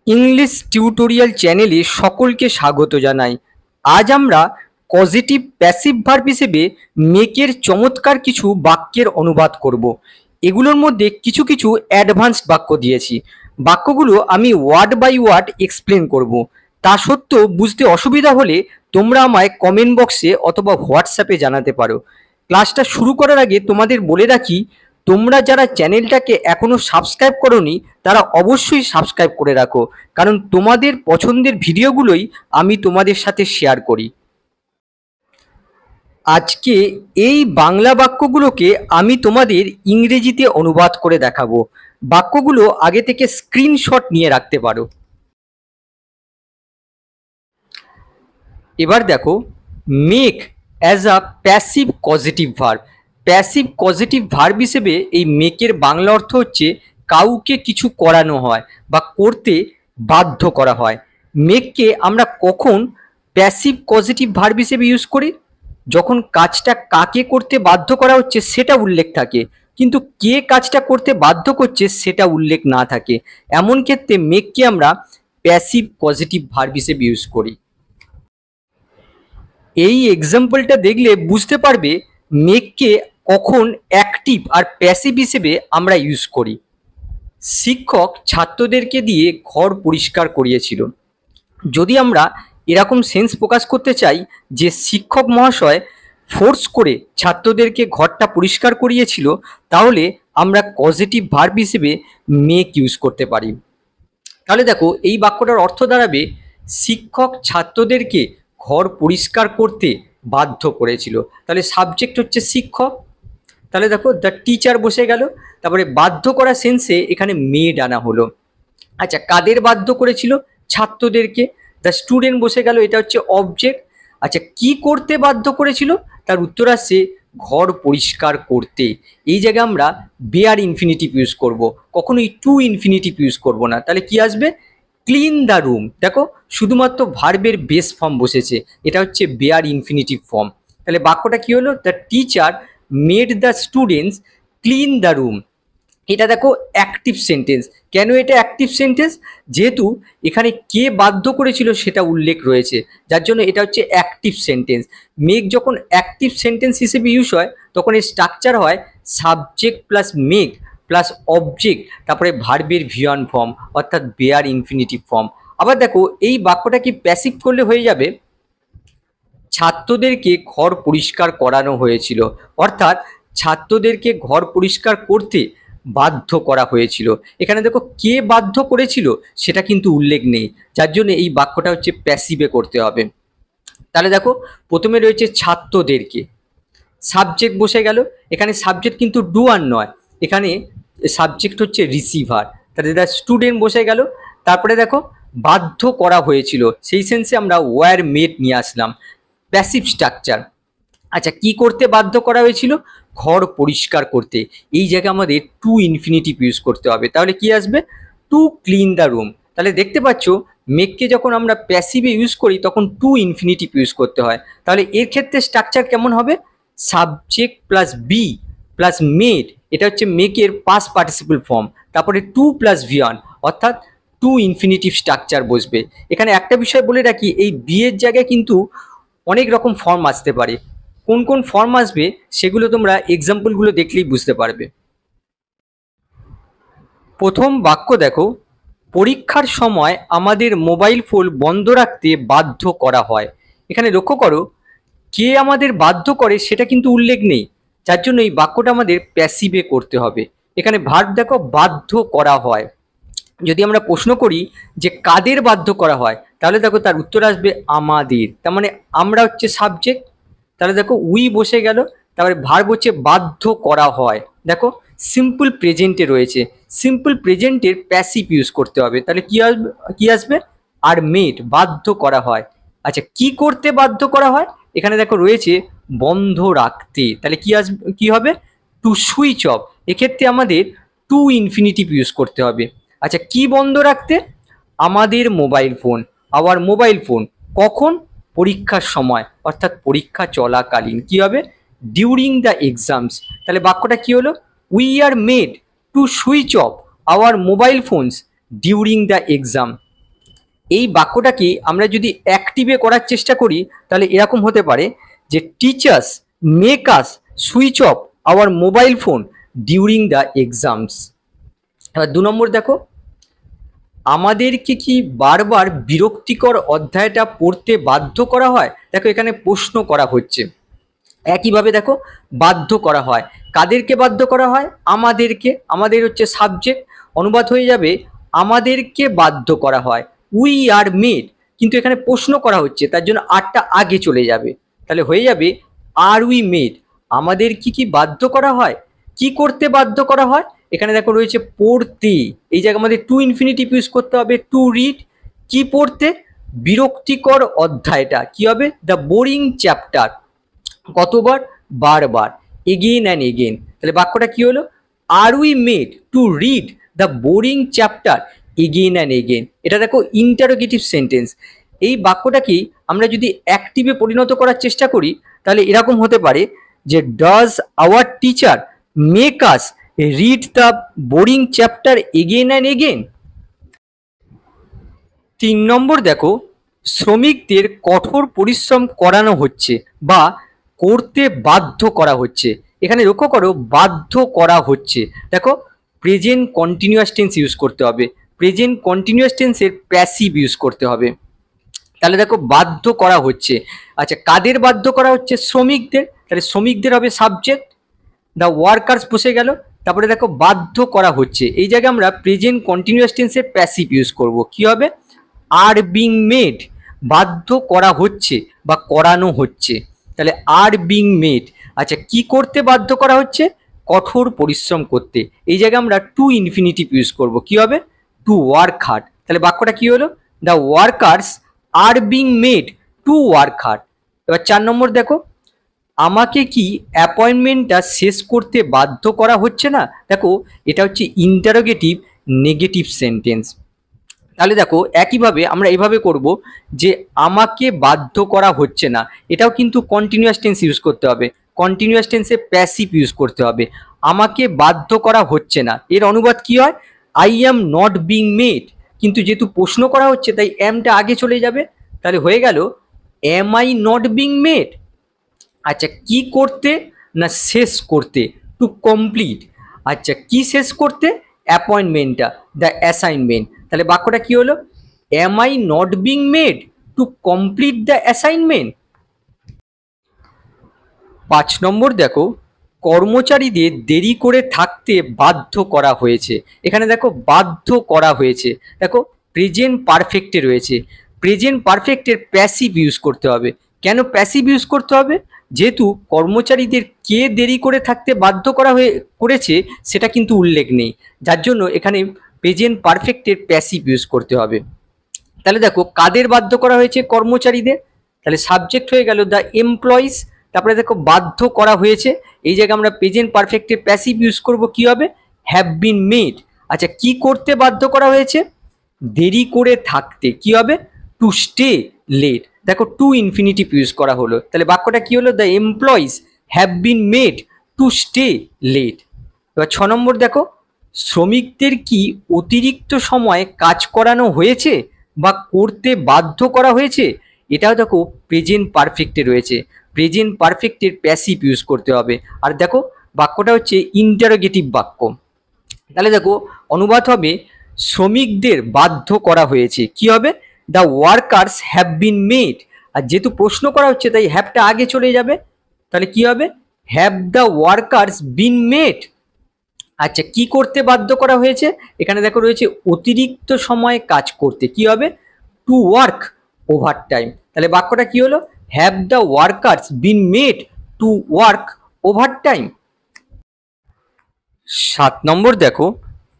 English tutorial চ্যানেলে সকলকে স্বাগত জানাই। আজ আমরা পজিটিভ প্যাসিভ ভার্ব হিসেবে মেকের চমৎকার কিছু বাক্যের অনুবাদ করব। এগুলোর মধ্যে কিছু কিছু অ্যাডভান্সড বাক্য দিয়েছি। বাক্যগুলো আমি ওয়ার্ড বাই ওয়ার্ড এক্সপ্লেন করব। তা সত্ত্বেও বুঝতে অসুবিধা হলে তোমরা আমায় কমেন্ট বক্সে অথবা হোয়াটসঅ্যাপে জানাতে পারো। ক্লাসটা শুরু করার আগে তোমাদের বলে রাখি, তোমরা যারা চ্যানেলটাকে এখনো সাবস্ক্রাইব করোনি তারা অবশ্যই সাবস্ক্রাইব করে রাখো, কারণ তোমাদের পছন্দের ভিডিওগুলোই আমি তোমাদের সাথে শেয়ার করি। আজকে এই বাংলা বাক্যগুলোকে আমি তোমাদের ইংরেজিতে অনুবাদ করে দেখাবো। বাক্যগুলো আগে থেকে স্ক্রিনশট নিয়ে রাখতে পারো। এবার দেখো, make as a passive positive verb. Passive positive verb হিসেবে এই মেকের বাংলা অর্থ হচ্ছে কাউকে কিছু করানো হয় বা করতে বাধ্য করা হয়। মেককে আমরা কখন প্যাসিভ পজিটিভ ভার্ব হিসেবে ইউজ করি? যখন কাজটা কাকে করতে বাধ্য করা হচ্ছে সেটা উল্লেখ থাকে, কিন্তু কে কাজটা করতে বাধ্য করছে সেটা উল্লেখ না থাকে। এমন ক্ষেত্রে মেককে আমরা প্যাসিভ পজিটিভ ভার্ব হিসেবে ইউজ করি। এই এক্সাম্পলটা দেখলে বুঝতে পারবে মেককে কখন অ্যাক্টিভ আর প্যাসিভ হিসেবে আমরা ইউজ করি। শিক্ষক ছাত্রদেরকে দিয়ে ঘর পরিষ্কার করিয়েছিল। যদি আমরা এরকম সেন্স প্রকাশ করতে চাই যে শিক্ষক মহাশয় ফোর্স করে ছাত্রদেরকে ঘরটা পরিষ্কার করিয়েছিল, তাহলে আমরা পজিটিভ ভার্ব হিসেবে মেক ইউজ করতে পারি। তাহলে দেখো, এই বাক্যটার অর্থ দাঁড়াবে শিক্ষক ছাত্রদেরকে ঘর পরিষ্কার করতে বাধ্য করেছিল। তাহলে সাবজেক্ট হচ্ছে শিক্ষক, তাহলে দেখো দ্য টিচার বসে গেল, তারপরে বাধ্য করা সেন্সে এখানে মেড আনা হলো। আচ্ছা, কাদের বাধ্য করেছিল? ছাত্রদেরকে। দ্য স্টুডেন্ট বসে গেল, এটা হচ্ছে অবজেক্ট। আচ্ছা, কি করতে বাধ্য করেছিল? তার উত্তর আসছে ঘর পরিষ্কার করতে। এই জায়গায় আমরা বেয়ার ইনফিনিটিভ ইউজ করব, কখনোই টু ইনফিনিটিভ ইউজ করব না। তাহলে কি আসবে? Clean the room. দেখো, শুধুমাত্র ভার্বের বেস ফর্ম বসেছে, এটা হচ্ছে বেয়ার ইনফিনিটিভ ফর্ম। তাহলে বাক্যটা কি হলো? The teacher made the students clean the room. এটা দেখো অ্যাক্টিভ সেন্টেন্স। কেন এটা অ্যাক্টিভ সেন্টেন্স? যেহেতু এখানে কে বাধ্য করেছিল সেটা উল্লেখ রয়েছে, যার জন্য এটা হচ্ছে অ্যাক্টিভ সেন্টেন্স। মেক যখন অ্যাক্টিভ সেন্টেন্স হিসেবে ইউজ হয় তখন এর স্ট্রাকচার হয় subject plus make plus object, তারপরে ভার্বের ভিওয়ান ফর্ম অর্থাৎ বেয়ার ইনফিনিটিভ ফর্ম। আবার দেখো, এই বাক্যটা কি প্যাসিভ করলে হয়ে যাবে ছাত্রদেরকে ঘর পরিষ্কার করানো হয়েছিল, অর্থাৎ ছাত্রদেরকে ঘর পরিষ্কার করতে বাধ্য করা হয়েছিল। এখানে দেখো কে বাধ্য করেছিল সেটা কিন্তু উল্লেখ নেই, যার জন্য এই বাক্যটা হচ্ছে প্যাসিভে করতে হবে। তাহলে দেখো, প্রথমে রয়েছে ছাত্রদেরকে, সাবজেক্ট বসে গেল। এখানে সাবজেক্ট কিন্তু ডুয়ার নয়, এখানে সাবজেক্ট হচ্ছে রিসিভার। তাহলে দ্য স্টুডেন্ট বসে গেল। তারপরে দেখো বাধ্য করা হয়েছিল, সেই সেন্সে আমরা ওয়্যার মেড নিয়ে আসলাম, প্যাসিভ স্ট্রাকচার। আচ্ছা, কি করতে বাধ্য করা হয়েছিল? ঘর পরিষ্কার করতে। এই জায়গায় আমাদের টু ইনফিনিটিভ ইউজ করতে হবে। তাহলে কি আসবে? To clean the room. তাহলে দেখতে পাচ্ছ মেককে যখন আমরা প্যাসিভে ইউজ করি তখন টু ইনফিনিটিভ ইউজ করতে হয়। তাহলে এর ক্ষেত্রে স্ট্রাকচার কেমন হবে? Subject plus be plus made, এটা হচ্ছে মেকের পাস্ট পার্টিসিপল ফর্ম, তারপরে টু প্লাস ভিওয়ান অর্থাৎ টু ইনফিনিটিভ স্ট্রাকচার বসবে। এখানে একটা বিষয় বলে রাখি, এই বি এর জায়গায় কিন্তু অনেক রকম ফর্ম আসতে পারে। কোন কোন ফর্ম আসবে সেগুলো তোমরা এক্সাম্পলগুলো দেখলেই বুঝতে পারবে। প্রথম বাক্য দেখো, পরীক্ষার সময় আমাদের মোবাইল ফোন বন্ধ রাখতে বাধ্য করা হয়। এখানে লক্ষ্য করো, কে আমাদের বাধ্য করে সেটা কিন্তু উল্লেখ নেই, যার জন্য এই বাক্যটা আমাদের প্যাসিভে করতে হবে। এখানে ভার্ব দেখো বাধ্য করা হয়। যদি আমরা প্রশ্ন করি যে কাদের বাধ্য করা হয়, তাহলে দেখো তার উত্তর আসবে আমাদের। তার মানে আমরা হচ্ছে সাবজেক্ট। তাহলে দেখো উই বসে গেল, তারপরে ভার্ব হচ্ছে বাধ্য করা হয়। দেখো সিম্পল প্রেজেন্টে রয়েছে, সিম্পল প্রেজেন্টের প্যাসিভ ইউজ করতে হবে। তাহলে কি আসবে? আর মেড, বাধ্য করা হয়। আচ্ছা, কি করতে বাধ্য করা হয়? এখানে দেখো রয়েছে বন্ধ রাখতে। তাহলে কি আসবে? কি হবে? To switch off. এক্ষেত্রে আমাদের টু ইনফিনিটিভ ইউজ করতে হবে। আচ্ছা, কি বন্ধ রাখতে? আমাদের mobile phone, hour mobile phone. কখন? পরীক্ষার সময় অর্থাৎ পরীক্ষা চলাকালীন। কি হবে? During the exams. তাহলে বাক্যটা কি হলো? We are made to switch of our mobile phones during the exam. এই বাক্যটাকে আমরা যদি অ্যাক্টিভে করার চেষ্টা করি তাহলে এরকম হতে পারে যে teachers make us switch of our mobile phone during the exams. এবার 2 নম্বর দেখো, আমাদেরকে কি বারবার বিরক্তিকর অধ্যায়টা পড়তে বাধ্য করা হয়? দেখো এখানে প্রশ্ন করা হচ্ছে। একইভাবে দেখো বাধ্য করা হয়, কাদেরকে বাধ্য করা হয়? আমাদেরকে, আমাদের হচ্ছে সাবজেক্ট, অনুবাদ হয়ে যাবে আমাদেরকে বাধ্য করা হয়, উই আর মেড। কিন্তু এখানে প্রশ্ন করা হচ্ছে তার জন্য আরটা আগে চলে যাবে, তাহলে হয়ে যাবে আর উই মেড। আমাদের কি বাধ্য করা হয়? কি করতে বাধ্য করা হয়? এখানে দেখো রয়েছে পড়তে, এই জায়গায় আমাদের টু ইনফিনিটিভ ইউজ করতে হবে, টু রিড। কি পড়তে? বিরক্তিকর অধ্যায়টা। কি হবে? The boring chapter. কতবার? বারবার, এগেইন অ্যান্ড এগেইন। তাহলে বাক্যটা কি হলো? Are we made to read the boring chapter again and again. এটা দেখো ইন্টারোগেটিভ সেন্টেন্স। এই বাক্যটাকেই আমরা যদি অ্যাক্টিভে পরিণত করার চেষ্টা করি তাহলে এরকম হতে পারে যে does our teacher make us read the boring chapter again and again. 3 নম্বর দেখো, শ্রমিকদের কঠোর পরিশ্রম করানো হচ্ছে বা করতে বাধ্য করা হচ্ছে। এখানে লক্ষ্য করো বাধ্য করা হচ্ছে, দেখো প্রেজেন্ট কন্টিনিউয়াস টেন্স ইউজ করতে হবে, প্রেজেন্ট কন্টিনিউয়াস টেন্সের প্যাসিভ ইউজ করতে হবে। তাহলে দেখো বাধ্য করা হচ্ছে, আচ্ছা কাদের বাধ্য করা হচ্ছে? শ্রমিকদের, তাহলে শ্রমিকদের হবে সাবজেক্ট, দ্য ওয়ার্কার্স বসে গেল, তারপরে দেখো বাধ্য করা হচ্ছে, এই জায়গায় আমরা প্রেজেন্ট কন্টিনিউয়াস টেন্সের প্যাসিভ ইউজ করব। কি হবে? আর বিং মেড, বাধ্য করা হচ্ছে বা করানো হচ্ছে, তাহলে আর বিং মেড। আচ্ছা কি করতে বাধ্য করা হচ্ছে? কঠোর পরিশ্রম করতে, এই জায়গায় আমরা টু ইনফিনিটিভ ইউজ করব। কি হবে? To work hard. তাহলে বাক্যটা কি হলো? The workers are being made to work hard. এবার 4 নম্বর দেখো, আমাকে কি অ্যাপয়েন্টমেন্টটা শেষ করতে বাধ্য করা হচ্ছে না? দেখো এটা হচ্ছে ইন্টারোগেটিভ নেগেটিভ সেন্টেন্স। তাহলে দেখো একইভাবে আমরা এভাবে করব যে আমাকে বাধ্য করা হচ্ছে না, এটাও কিন্তু কন্টিনিউয়াস টেন্স ইউজ করতে হবে, কন্টিনিউয়াস টেন্সে প্যাসিভ ইউজ করতে হবে। আমাকে বাধ্য করা হচ্ছে না, এর অনুবাদ কি হয়? I am not being made, কিন্তু যেহেতু প্রশ্ন করা হচ্ছে তাই অ্যামটা আগে চলে যাবে, তাহলে হয়ে গেল am I not being made. আচ্ছা কি করতে? না শেষ করতে, টু কমপ্লিট। আচ্ছা কি শেষ করতে? অ্যাপয়েন্টমেন্টটা, দ্য অ্যাসাইনমেন্ট। তাহলে বাক্যটা কি হলো? Am I not being made to complete the assignment. 5 নম্বর দেখো, কর্মচারীদের দেরি করে থাকতে বাধ্য করা হয়েছে। এখানে দেখো বাধ্য করা হয়েছে, দেখো প্রেজেন্ট পারফেক্টে রয়েছে, প্রেজেন্ট পারফেক্টের প্যাসিভ ইউজ করতে হবে। কেন প্যাসিভ ইউজ করতে হবে? যেহেতু কর্মচারীদের কে দেরি করে থাকতে বাধ্য করেছে সেটা কিন্তু উল্লেখ নেই, যার জন্য এখানে প্রেজেন্ট পারফেক্টের প্যাসিভ ইউজ করতে হবে। তাহলে দেখো কাদের বাধ্য করা হয়েছে? কর্মচারীদের, তাহলে সাবজেক্ট হয়ে গেল দ্য এমপ্লয়িজ। তারপরে দেখো বাধ্য করা হয়েছে, এই জায়গায় আমরা প্রেজেন্ট পারফেক্টের প্যাসিভ ইউজ করব। কি হবে? Have been made. আচ্ছা কি করতে বাধ্য করা হয়েছে? দেরি করে থাকতে। কি হবে? To stay late. দেখো টু ইনফিনিটিভ ইউজ করা হলো, তাহলে বাক্যটা কি হলো? The employees have been made to stay late. এবার 6 নম্বর দেখো, শ্রমিকদের কি অতিরিক্ত সময় কাজ করানো হয়েছে বা করতে বাধ্য করা হয়েছে? এটাও দেখো প্রেজেন্ট পারফেক্টে রয়েছে, প্রেজেন্ট পারফেক্টের প্যাসিভ ইউজ করতে হবে। আর দেখো বাক্যটা হচ্ছে ইন্টারোগেটিভ বাক্য, তাহলে দেখো অনুবাদ হবে শ্রমিকদের বাধ্য করা হয়েছে। কি হবে? The workers have been made. আর যেহেতু প্রশ্ন করা হচ্ছে তাই হ্যাভটা আগে চলে যাবে, তাহলে কি হবে? Have the workers been made. আচ্ছা কি করতে বাধ্য করা হয়েছে? এখানে দেখো রয়েছে অতিরিক্ত সময় কাজ করতে। কি হবে? To work over time. তাহলে বাক্যটা কি হলো? Have the workers bin made to work over time. 7 নম্বর দেখো,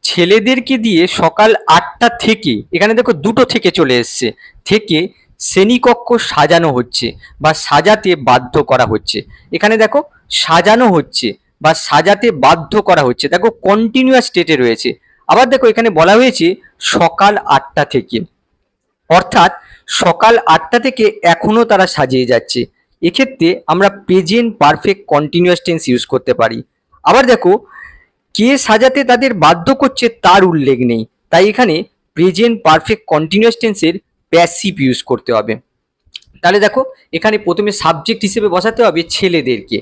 ছেলেদেরকে দিয়ে সকাল 8টা থেকে, এখানে দেখো দুটো থেকে চলে এসছে, থেকে শ্রেণীকক্ষ সাজানো হচ্ছে বা সাজাতে বাধ্য করা হচ্ছে। এখানে দেখো সাজানো হচ্ছে বা সাজাতে বাধ্য করা হচ্ছে, দেখো কন্টিনিউয়াস স্টেটে রয়েছে। আবার দেখো এখানে বলা হয়েছে সকাল 8টা থেকে, অর্থাৎ সকাল 8টা থেকে এখনো তারা সাজিয়ে যাচ্ছে। এক্ষেত্রে আমরা present perfect continuous tense use করতে পারি। আবার দেখো কে সাজাতে তাদের বাধ্য করছে তার উল্লেখ নেই, তাই এখানে প্রেজেন্ট পারফেক্ট কন্টিনিউয়াস টেন্সের প্যাসিভ ইউজ করতে হবে। তাহলে দেখো এখানে প্রথমে সাবজেক্ট হিসেবে বসাতে হবে ছেলেদেরকে,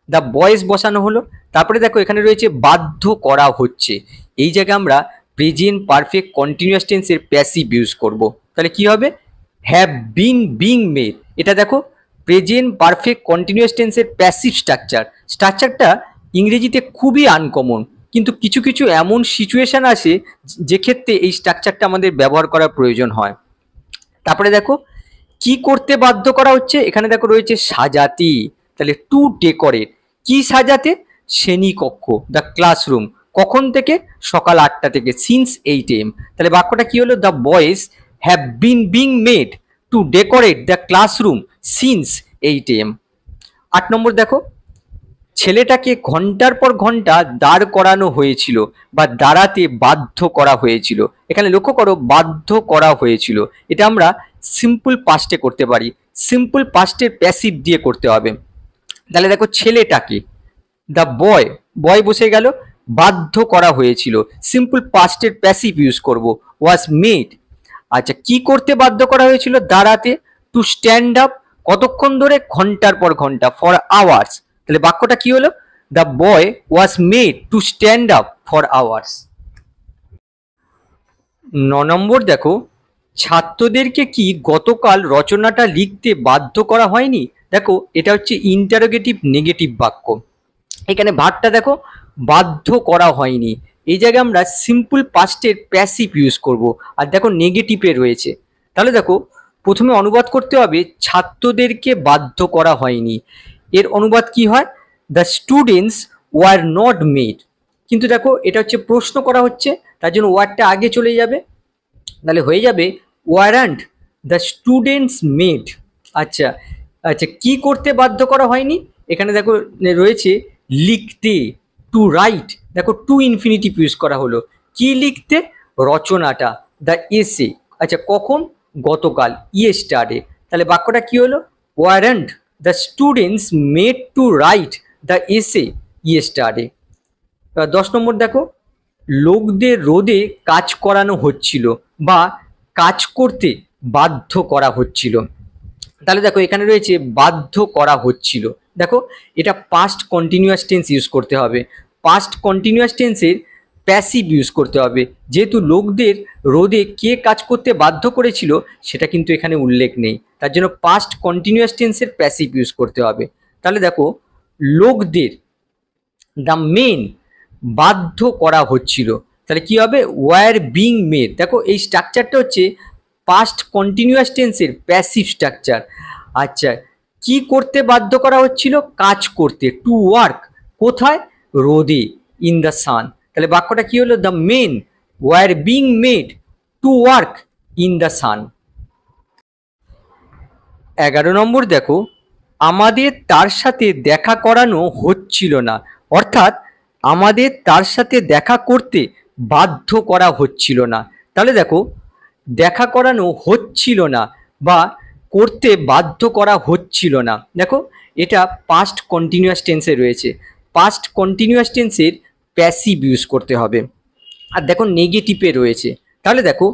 দ্য বয়েজ বসানো হলো। তারপরে দেখো এখানে রয়েছে বাধ্য করা হচ্ছে, এই জায়গায় আমরা প্রেজেন্ট পারফেক্ট কন্টিনিউয়াস টেন্সের প্যাসিভ ইউজ করব। তাহলে কি হবে, হ্যাভ বিন বিং মেড। এটা দেখো প্রেজেন্ট পারফেক্ট কন্টিনিউয়াস টেন্সের প্যাসিভ স্ট্রাকচারটা ইংরেজিতে খুবই আনকমন, কিন্তু কিছু কিছু এমন সিচুয়েশন আছে যে ক্ষেত্রে এই স্ট্রাকচারটা আমাদের ব্যবহার করার প্রয়োজন হয়। তারপরে দেখো কি করতে বাধ্য করা হচ্ছে, এখানে দেখো রয়েছে সাজাতে, তাহলে টু ডেকোরেট। কি সাজাতে, শ্রেণীকক্ষ, দ্য ক্লাসরুম। কখন থেকে, সকাল 8টা থেকে, সিন্স 8 AM। তাহলে বাক্যটা কি হলো, the boys have been being made two decorate the classroom since 8 AM। 8 নম্বর দেখো, ছেলেটাকে ঘন্টার পর ঘন্টা দাঁড় করানো হয়েছিল বা দাঁড়াতে বাধ্য করা হয়েছিল। এখানে লক্ষ্য করো বাধ্য করা হয়েছিল, এটা আমরা সিম্পল পাস্টে করতে পারি, সিম্পল পাস্টের প্যাসিভ দিয়ে করতে হবে। তাহলে দেখো ছেলেটাকে, দ্য বয়, বয় বসে গেল, বাধ্য করা হয়েছিল, সিম্পল পাস্টের প্যাসিভ ইউজ করব, ওয়াজ মেড। আচ্ছা কি করতে বাধ্য করা হয়েছিল, দাঁড়াতে, টু স্ট্যান্ড আপ, কতক্ষণ ধরে, ঘন্টার পর ঘন্টা, ফর আওয়ার্স। তাহলে বাক্যটা কি হলো, the boy was made to stand up for hours. 9 নম্বর দেখো, ছাত্রদেরকে কি গতকাল রচনাটা লিখতে বাধ্য করা হয়নি। দেখো এটা হচ্ছে ইন্টারোগেটিভ নেগেটিভ বাক্য, এখানে ভার্বটা দেখো বাধ্য করা হয়নি, এই জায়গায় আমরা সিম্পল পাস্টের প্যাসিভ ইউজ করব। আর দেখো নেগেটিভে রয়েছে, তাহলে দেখো প্রথমে অনুবাদ করতে হবে ছাত্রদেরকে বাধ্য করা হয়নি, এর অনুবাদ কি হয়, the students were not made. কিন্তু দেখো এটা হচ্ছে প্রশ্ন করা হচ্ছে, তার জন্য ওয়ার্ডটা আগে চলে যাবে, তাহলে হয়ে যাবে ওয়ারান্ট দ্য স্টুডেন্টস মেড। আচ্ছা আচ্ছা কি করতে বাধ্য করা হয়নি, এখানে দেখো রয়েছে লিখতে, টু রাইট, দেখো টু ইনফিনিটিভ ইউজ করা হলো, কি লিখতে, রচনাটা, দ্য এসে। আচ্ছা কখন, গতকাল, ইয়েস্টারডে। তাহলে বাক্যটা কি হলো, weren't the students made to write the essay yesterday. 10 number দেখো, লোকদের রোদে কাজ করানো হচ্ছিল বা কাজ করতে বাধ্য করা হচ্ছিল। তাহলে দেখো এখানে রয়েছে বাধ্য করা হচ্ছিল, দেখো এটা পাস্ট কন্টিনিউয়াস টেন্স ইউজ করতে হবে, পাস্ট কন্টিনিউয়াস টেন্সের প্যাসিভ ইউজ করতে হবে, যেহেতু লোকদের রোদে কে কাজ করতে বাধ্য করেছিল সেটা কিন্তু এখানে উল্লেখ নেই, তার জন্য পাস্ট কন্টিনিউয়াস টেন্সের প্যাসিভ ইউজ করতে হবে। তাহলে দেখো লোকদের, দ্য মেন, বাধ্য করা হচ্ছিল, তাহলে কি হবে, ওয়ার বিং মেড। দেখো এই স্ট্রাকচারটা হচ্ছে পাস্ট কন্টিনিউয়াস টেন্সের প্যাসিভ স্ট্রাকচার। আচ্ছা কি করতে বাধ্য করা হচ্ছিল, কাজ করতে, টু ওয়ার্ক, কোথায়, রোদে, ইন দ্য সান। তাহলে বাক্যটা কি হলো, the main war being made to work in the সান। 11 নম্বর দেখো, আমাদের তার সাথে দেখা করানো হচ্ছিল না, অর্থাৎ আমাদের তার সাথে দেখা করতে বাধ্য করা হচ্ছিল না। তাহলে দেখো দেখা করানো হচ্ছিল না বা করতে বাধ্য করা হচ্ছিল না, দেখো এটা পাস্ট কন্টিনিউয়াস টেন্সে রয়েছে, পাস্ট কন্টিনিউয়াস টেন্সের প্যাসিভ ইউজ করতে হবে। আর দেখো নেগেটিভে রয়েছে, তাহলে দেখো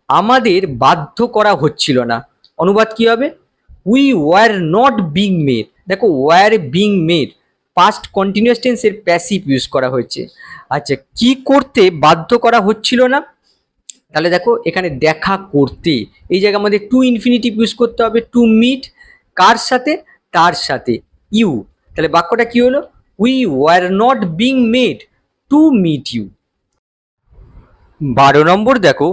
আমাদের বাধ্য করা হচ্ছিল না, অনুবাদ কি হবে, we were not being made. দেখো were being made past continuous টেন্সের প্যাসিভ ইউজ করা হয়েছে। আচ্ছা কি করতে বাধ্য করা হচ্ছিল না, তাহলে দেখো এখানে দেখা করতে, এই জায়গায় আমাদের টু ইনফিনিটিভ ইউজ করতে হবে, টু মিট, কার সাথে, তার সাথে, ইউ। তাহলে বাক্যটা কি হলো, we were not being made to meet you. 12 নম্বর দেখো,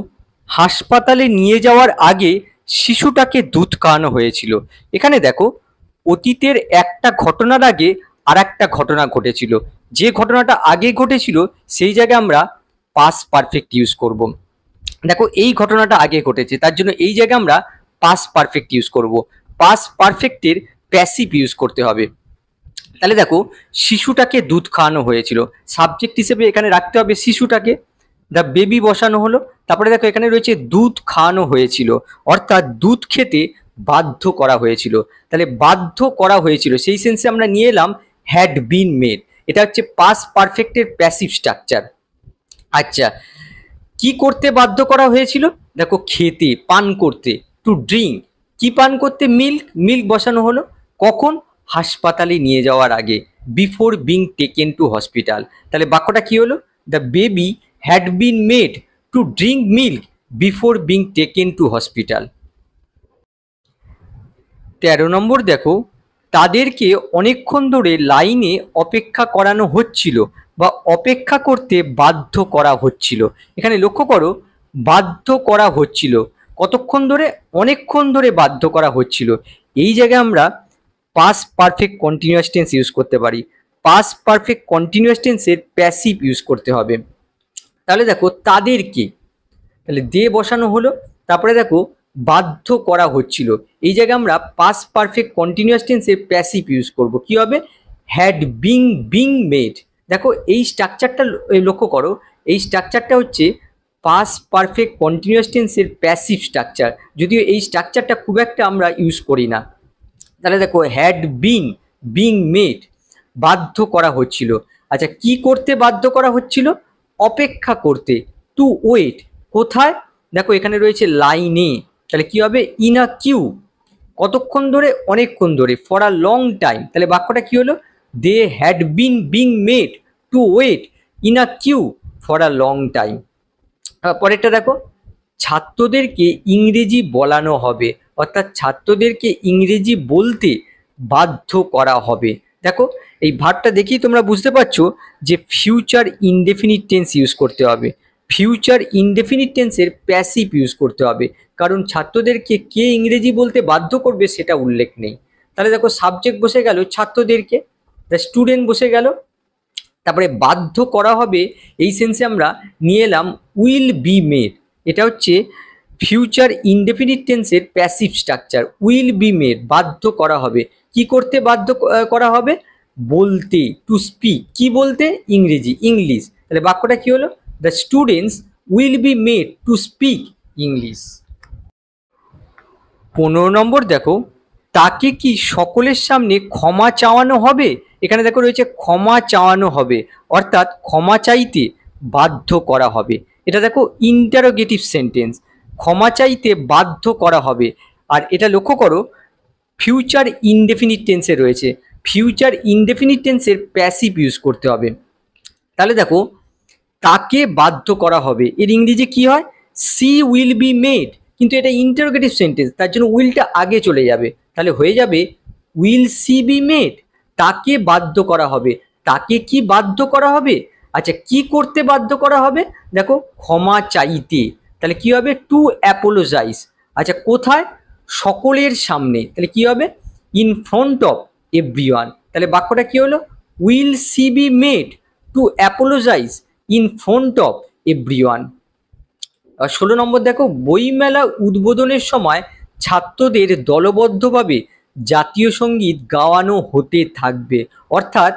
হাসপাতালে নিয়ে যাওয়ার আগে শিশুটাকে দুধ খাওয়ানো হয়েছিল। এখানে দেখো অতীতের একটা ঘটনার আগে আর একটা ঘটনা ঘটেছিল, যে ঘটনাটা আগে ঘটেছিল সেই জায়গায় আমরা পাস্ট পারফেক্ট ইউজ করব। দেখো এই ঘটনাটা আগে ঘটেছে, তার জন্য এই জায়গায় আমরা পাস্ট পারফেক্ট ইউজ করব, পাস্ট পারফেক্টের প্যাসিভ ইউজ করতে হবে। তাহলে দেখো শিশুটাকে দুধ খাওয়ানো হয়েছিল, সাবজেক্ট হিসেবে এখানে রাখতে হবে শিশুটাকে, দ্য বেবি বসানো হলো, তারপরে দেখো এখানে রয়েছে দুধ খাওয়ানো হয়েছিল, অর্থাৎ দুধ খেতে বাধ্য করা হয়েছিল। তাহলে বাধ্য করা হয়েছিল সেই সেন্সে আমরা নিয়ে এলাম হ্যাড বিন মেড, এটা হচ্ছে পাস্ট পারফেক্টের প্যাসিভ স্ট্রাকচার। আচ্ছা কি করতে বাধ্য করা হয়েছিল, দেখো খেতে, পান করতে, টু ড্রিঙ্ক, কি পান করতে? মিল্ক, মিল্ক বসানো হলো কখন? হাসপাতালে নিয়ে যাওয়ার আগে, before being taken to hospital. তাহলে বাক্যটা কি হলো? The baby had been made to drink milk before being taken to hospital. 13 নম্বর দেখো, তাদেরকে অনেকক্ষণ ধরে লাইনে অপেক্ষা করানো হচ্ছিল বা অপেক্ষা করতে বাধ্য করা হচ্ছিল। এখানে লক্ষ্য করো, বাধ্য করা হচ্ছিল, কতক্ষণ ধরে? অনেকক্ষণ ধরে বাধ্য করা হচ্ছিল। এই জায়গায় আমরা past perfect continuous tense use করতে পারি। পাস্ট পারফেক্ট কন্টিনিউয়াস টেন্সের প্যাসিভ ইউজ করতে হবে। তাহলে দেখো তাদেরকে, তাহলে দে বসানো হলো, তারপরে দেখো বাধ্য করা হচ্ছিল, এই জায়গায় আমরা পাস্ট পারফেক্ট কন্টিনিউয়াস টেন্সের প্যাসিভ ইউজ করব। কি হবে? Had being made. দেখো এই স্ট্রাকচারটা লক্ষ্য করো, এই স্ট্রাকচারটা হচ্ছে পাস্ট পারফেক্ট কন্টিনিউয়াস টেন্সের প্যাসিভ স্ট্রাকচার, যদিও এই স্ট্রাকচারটা খুব একটা আমরা ইউজ করি না। তাহলে দেখো হ্যাড বিং মেড, বাধ্য করা হচ্ছিল। আচ্ছা, কি করতে বাধ্য করা হচ্ছিল? অপেক্ষা করতে, টু ওয়েট, কোথায়? দেখো এখানে রয়েছে লাইনে, তাহলে কি হবে? ইন আ কিউ, কতক্ষণ ধরে? অনেকক্ষণ ধরে, ফর আ লং টাইম। তাহলে বাক্যটা কি হলো? They had being made to wait in a queue for a long time. পরেরটা দেখো, ছাত্রদেরকে ইংরেজি বলানো হবে, অর্থাৎ ছাত্রদেরকে ইংরেজি বলতে বাধ্য করা হবে। দেখো এই ভার্বটা দেখেই তোমরা বুঝতে পারছো যে ফিউচার ইনডেফিনিট টেন্স ইউজ করতে হবে। ফিউচার ইনডেফিনিট টেন্সের প্যাসিভ ইউজ করতে হবে, কারণ ছাত্রদেরকে কে ইংরেজি বলতে বাধ্য করবে সেটা উল্লেখ নেই। তাহলে দেখো সাবজেক্ট বসে গেল ছাত্রদেরকে, দ্য স্টুডেন্ট বসে গেল, তারপরে বাধ্য করা হবে, এই সেন্সে আমরা নিয়ে এলাম উইল বি মেড। এটা হচ্ছে ফিউচার ইনডেফিনিট টেন্সের passive structure. Will be made, বাধ্য করা হবে, কি করতে বাধ্য করা হবে? বলতে, টু স্পিক, কি বলতে? ইংরেজি, ইংলিশ। তাহলে বাক্যটা কি হলো? The students will B made to speak English. 15 নম্বর দেখো, তাকে কি সকলের সামনে ক্ষমা চাওয়ানো হবে? এখানে দেখো রয়েছে ক্ষমা চাওয়ানো হবে, অর্থাৎ ক্ষমা চাইতে বাধ্য করা হবে। এটা দেখো ইন্টারোগেটিভ সেন্টেন্স, ক্ষমা চাইতে বাধ্য করা হবে। আর এটা লক্ষ্য করো ফিউচার ইনডেফিনিট টেন্সে রয়েছে, ফিউচার ইনডেফিনিট টেন্সের প্যাসিভ ইউজ করতে হবে। তাহলে দেখো তাকে বাধ্য করা হবে, এর ইংরেজি কি হয়? সি উইল বি মেড, কিন্তু এটা ইন্টারোগেটিভ সেন্টেন্স, তার জন্য উইলটা আগে চলে যাবে, তাহলে হয়ে যাবে উইল সি বি মেড। তাকে বাধ্য করা হবে, তাকে কি বাধ্য করা হবে? আচ্ছা, কি করতে বাধ্য করা হবে? দেখো ক্ষমা চাইতে, তাহলে কি হবে? To apologise. আচ্ছা, কোথায়? সকলের সামনে, তাহলে কি হবে? In front of everyone. তাহলে বাক্যটা কি হলো? Will she be made to apologise in front of everyone. 16 নম্বর দেখো, বইমেলা উদ্বোধনের সময় ছাত্রদের দলবদ্ধভাবে জাতীয় সঙ্গীত গাওয়ানো হতে থাকবে, অর্থাৎ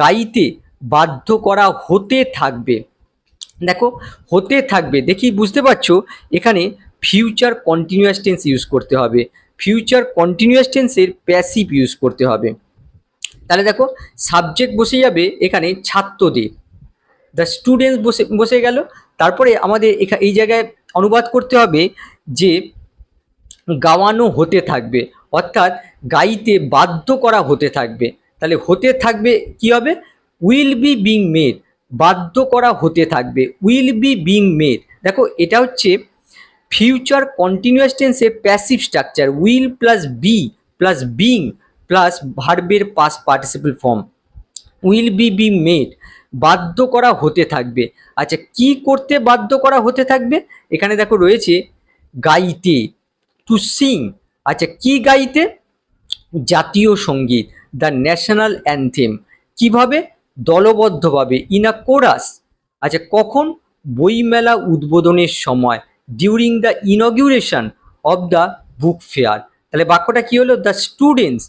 গাইতে বাধ্য করা হতে থাকবে। দেখো হতে থাকবে, দেখি বুঝতে পারছো এখানে ফিউচার কন্টিনিউয়াস টেন্স ইউজ করতে হবে, ফিউচার কন্টিনিউয়াস টেন্সের প্যাসিভ ইউজ করতে হবে। তাহলে দেখো সাবজেক্ট বসে যাবে এখানে ছাত্রদের, দ্য স্টুডেন্টস বসে গেল, তারপরে আমাদের এই জায়গায় অনুবাদ করতে হবে যে গাওয়ানো হতে থাকবে, অর্থাৎ গাইতে বাধ্য করা হতে থাকবে। তাহলে হতে থাকবে কি হবে? উইল বি বিং মেড, বাধ্য করা হতে থাকবে, উইল বি বিং মেড। দেখো এটা হচ্ছে ফিউচার কন্টিনিউয়াস টেন্সের passive structure, will plus be plus being plus ভার্বের past participle form, will be being made, বাধ্য করা হতে থাকবে। আচ্ছা, কি করতে বাধ্য করা হতে থাকবে? এখানে দেখো রয়েছে গাইতে, টু সিং। আচ্ছা, কি গাইতে? জাতীয় সঙ্গীত, দ্য ন্যাশনাল অ্যানথেম। কিভাবে? দলবদ্ধভাবে, ইন আ কোরাস। আচ্ছা, কখন? বইমেলা উদ্বোধনের সময়, during the inauguration of the book fair. তাহলে বাক্যটা কি হলো? The students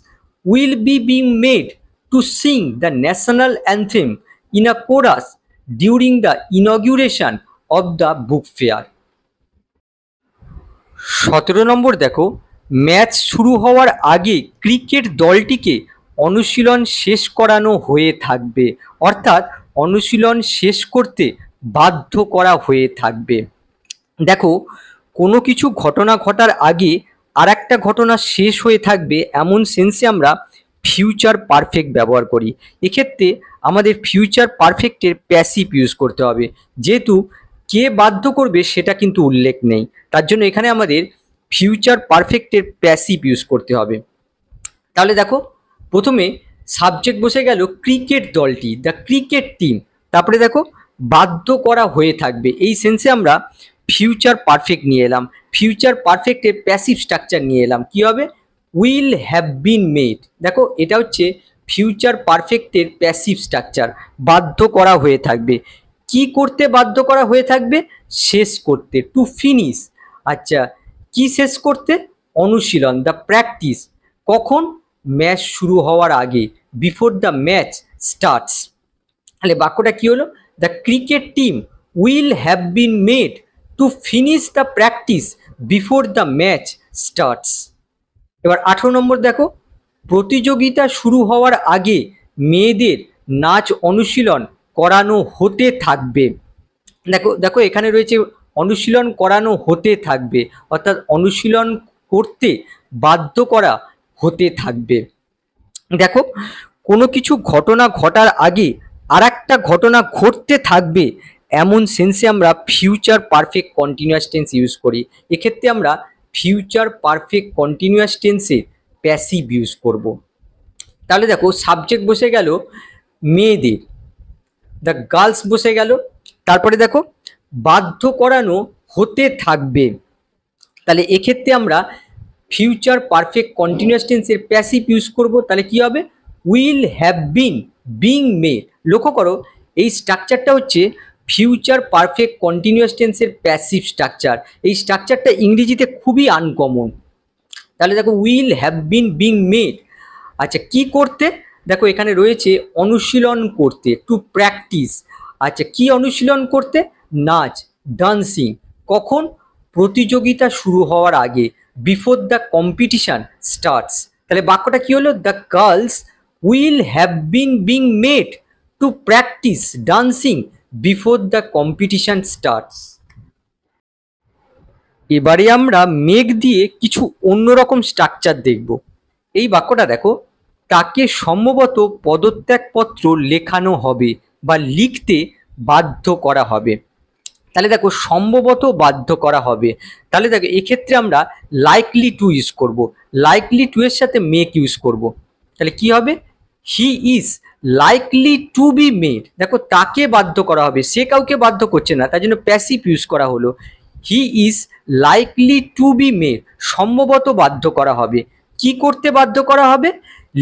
will be being made to sing the national anthem in a chorus during the inauguration of the book fair. 17 number দেখো, ম্যাচ শুরু হওয়ার আগে ক্রিকেট দলটিকে অনুশীলন শেষ করানো হয়ে থাকবে, অর্থাৎ অনুশীলন শেষ করতে বাধ্য করা হয়ে থাকবে। দেখো কোনো কিছু ঘটনা ঘটার আগে একটা ঘটনা শেষ হয়ে থাকবে এমন সেন্সে আমরা ফিউচার পারফেক্ট ব্যবহার করি। এক্ষেত্রে আমাদের ফিউচার পারফেক্টের প্যাসিভ ইউজ করতে হবে, যেহেতু কে বাধ্য করবে সেটা কিন্তু উল্লেখ নেই, তার জন্য এখানে আমাদের ফিউচার পারফেক্টের প্যাসিভ ইউজ করতে হবে। তাহলে দেখো, প্রথমে সাবজেক্ট বসে গেল ক্রিকেট দলটি, দ্য ক্রিকেট টিম। তারপরে দেখো বাধ্য করা হয়ে থাকবে, এই সেন্সে আমরা ফিউচার পারফেক্ট নিয়ে এলাম। ফিউচার পারফেক্টের প্যাসিভ স্ট্রাকচার নিয়ে এলাম, কি হবে? Will have been made. দেখো এটা হচ্ছে ফিউচার পারফেক্টের প্যাসিভ স্ট্রাকচার, বাধ্য করা হয়ে থাকবে। কি করতে বাধ্য করা হয়ে থাকবে? শেষ করতে, টু ফিনিশ। আচ্ছা, কি শেষ করতে? অনুশীলন, দ্য প্র্যাকটিস। কখন? ম্যাচ শুরু হওয়ার আগে, বিফোর দ্য ম্যাচ স্টার্টস। তাহলে বাক্যটা কি হলো? The cricket team will have been made to finish the practice before the match starts. এবার 18 নম্বর দেখো, প্রতিযোগিতা শুরু হওয়ার আগে মেয়েদের নাচ অনুশীলন করানো হতে থাকবে। দেখো দেখো এখানে রয়েছে অনুশীলন করানো হতে থাকবে, অর্থাৎ অনুশীলন করতে বাধ্য করা হতে থাকবে। দেখো, কোনো কিছু ঘটনা ঘটার আগে আর একটা ঘটনা ঘটতে থাকবে এমন সেন্সে আমরা future perfect continuous tense use করি। এক্ষেত্রে আমরা ফিউচার পারফেক্ট কন্টিনিউয়াস টেন্সের প্যাসিভ ইউজ করব। তাহলে দেখো, সাবজেক্ট বসে গেল মেয়েদের, দ্য গার্লস বসে গেল। তারপরে দেখো বাধ্য করানো হতে থাকবে, তাহলে এক্ষেত্রে আমরা ফিউচার পারফেক্ট কন্টিনিউয়াস টেন্সের প্যাসিভ ইউজ করব। তাহলে কি হবে? Will have been being made. লক্ষ্য করো, এই স্ট্রাকচারটা হচ্ছে ফিউচার পারফেক্ট কন্টিনিউয়াস টেন্সের প্যাসিভ স্ট্রাকচার। এই স্ট্রাকচারটা ইংরেজিতে খুবই আনকমন। তাহলে দেখো, will have been being made. আচ্ছা, কি করতে? দেখো এখানে রয়েছে অনুশীলন করতে, টু প্র্যাকটিস। আচ্ছা, কি অনুশীলন করতে? নাচ, ডান্সিং। কখন? প্রতিযোগিতা শুরু হওয়ার আগে, বিফোর দ্য কম্পিটিশন স্টার্টস। তাহলে বাক্যটা কি হলো? The girls will have been being made two practice dancing before the competition starts. এবারে আমরা মেঘ দিয়ে কিছু অন্যরকম স্ট্রাকচার দেখব। এই বাক্যটা দেখো, তাকে সম্ভবত পদত্যাগপত্র লেখানো হবে বা লিখতে বাধ্য করা হবে। তাহলে দেখো, সম্ভবত বাধ্য করা হবে, তাহলে দেখো এক্ষেত্রে আমরা লাইকলি টু ইউজ করব। লাইকলি টু এর সাথে মেক ইউজ করব। তাহলে কি হবে? হি is likely to be made. দেখো, তাকে বাধ্য করা হবে, সে কাউকে বাধ্য করছে না, তার জন্য প্যাসিভ ইউজ করা হলো। He is likely to be made, সম্ভবত বাধ্য করা হবে। কি করতে বাধ্য করা হবে?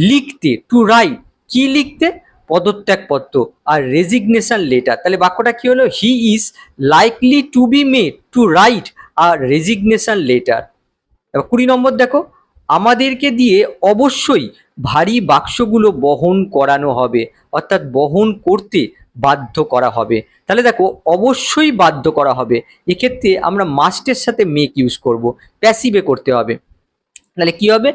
লিখতে, টু রাইট। কি লিখতে? পদত্যাগপত্র আর রেজিগনেশন লেটার। তাহলে বাক্যটা কি হলো? He is likely to be made to write her resignation letter. এবার 20 নম্বর দেখো, আমাদেরকে দিয়ে অবশ্যই ভারী বাক্সগুলো বহন করানো হবে, অর্থাৎ বহন করতে বাধ্য করা হবে। তাহলে দেখো, অবশ্যই বাধ্য করা হবে, এক্ষেত্রে আমরা মাস্টের সাথে মেক ইউজ করব, প্যাসিভে করতে হবে। তাহলে কি হবে?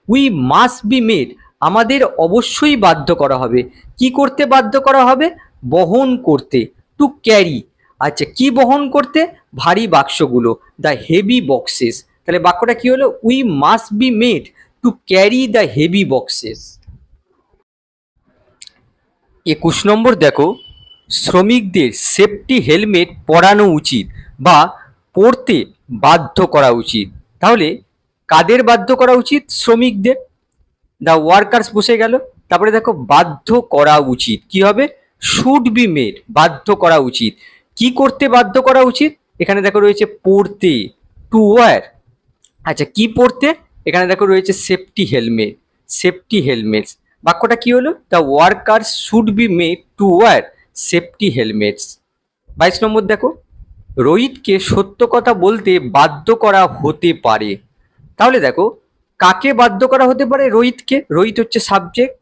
উই মাস্ট বি মেড, আমাদের অবশ্যই বাধ্য করা হবে। কি করতে বাধ্য করা হবে? বহন করতে, টু ক্যারি। আচ্ছা, কি বহন করতে? ভারী বাক্সগুলো, দ্য হেভি বক্সেস। তাহলে বাক্যটা কি হলো? We must be made to carry the heavy boxes. 21 নম্বর দেখো, শ্রমিকদের সেফটি হেলমেট পরানো উচিত বা পরতে বাধ্য করা উচিত। তাহলে কাদের বাধ্য করা উচিত? শ্রমিকদের, দ্য ওয়ার্কার্স বসে গেল। তারপরে দেখো বাধ্য করা উচিত, কি হবে? শুড বি মেড, বাধ্য করা উচিত। কি করতে বাধ্য করা উচিত? এখানে দেখো রয়েছে পরতে, টু ওয়্যার। আচ্ছা, কি পরতে? এখানে দেখো রয়েছে সেফটি হেলমেট, সেফটি হেলমেটস। বাক্যটা কি হলো? The workers should be made two wire safety helmets. 22 নম্বর দেখো, রোহিতকে সত্য কথা বলতে বাধ্য করা হতে পারে। তাহলে দেখো, কাকে বাধ্য করা হতে পারে? রোহিতকে। রোহিত হচ্ছে সাবজেক্ট,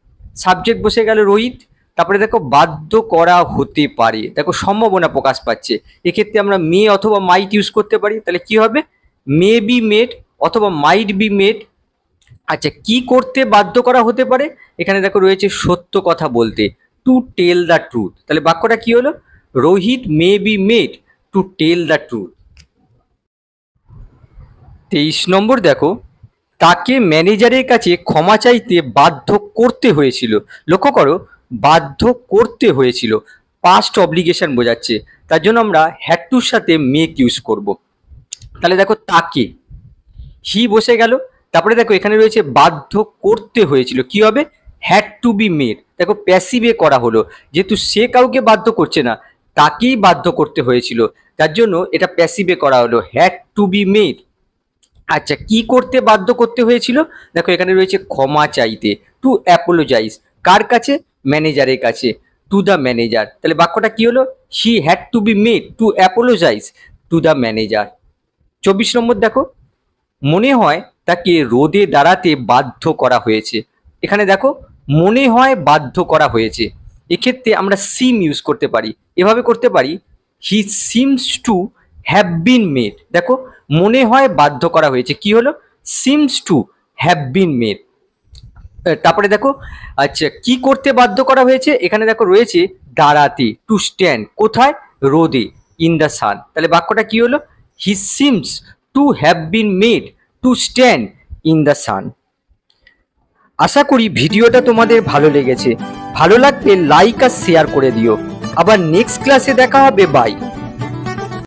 সাবজেক্ট বসে গেল রোহিত। তারপরে দেখো বাধ্য করা হতে পারে, দেখো সম্ভাবনা প্রকাশ পাচ্ছে, এক্ষেত্রে আমরা মে অথবা মাইট ইউজ করতে পারি। তাহলে কি হবে? মে বি মেড অথবা মাইট বি মেড। আচ্ছা, কি করতে বাধ্য করা হতে পারে? এখানে দেখো রয়েছে সত্য কথা বলতে, টু টেল দ্য ট্রুথ। তাহলে বাক্যটা কি হলো? Rohit may be made to tell the truth. 23 নম্বর দেখো, তাকে ম্যানেজারের কাছে ক্ষমা চাইতে বাধ্য করতে হয়েছিল। লক্ষ্য করো, বাধ্য করতে হয়েছিল, পাস্ট অব্লিগেশন বোঝাচ্ছে, তার জন্য আমরা হ্যাড টুর সাথে মেক ইউজ করব। তাহলে দেখো তাকে, হি বসে গেল, তারপরে দেখো এখানে রয়েছে বাধ্য করতে হয়েছিল, কি হবে, হ্যাড টু বি মেড। দেখো প্যাসিভে করা হলো, যেহেতু সে কাউকে বাধ্য করছে না, তাকেই বাধ্য করতে হয়েছিল, তার জন্য এটা প্যাসিভে করা হলো, হ্যাড টু বি মেড। আচ্ছা, কি করতে বাধ্য করতে হয়েছিল, দেখো এখানে রয়েছে ক্ষমা চাইতে, টু অ্যাপোলোজাইজ, কার কাছে, ম্যানেজারের কাছে, টু দ্য ম্যানেজার। তাহলে বাক্যটা কি হলো, he had to be made to apologise to the manager. 24 নম্বর দেখো, মনে হয় তাকে রোদে দাঁড়াতে বাধ্য করা হয়েছে। এখানে দেখো মনে হয় বাধ্য করা হয়েছে, এক্ষেত্রে আমরা সিম ইউজ করতে পারি, এভাবে করতে পারি, হি seems to have been made. দেখো মনে হয় বাধ্য করা হয়েছে, কি হলো, seems to have been made. তারপরে দেখো, আচ্ছা কি করতে বাধ্য করা হয়েছে, এখানে দেখো রয়েছে দাঁড়াতে, টু স্ট্যান্ড, কোথায়, রোদে, ইন দ্য সান। তাহলে বাক্যটা কি হলো, he seems to have been made to stand in the sun. আশা করি ভিডিওটা তোমাদের ভালো লেগেছে, ভালো লাগলে লাইক আর শেয়ার করে দিও। আবার নেক্সট ক্লাসে দেখা হবে, বাই।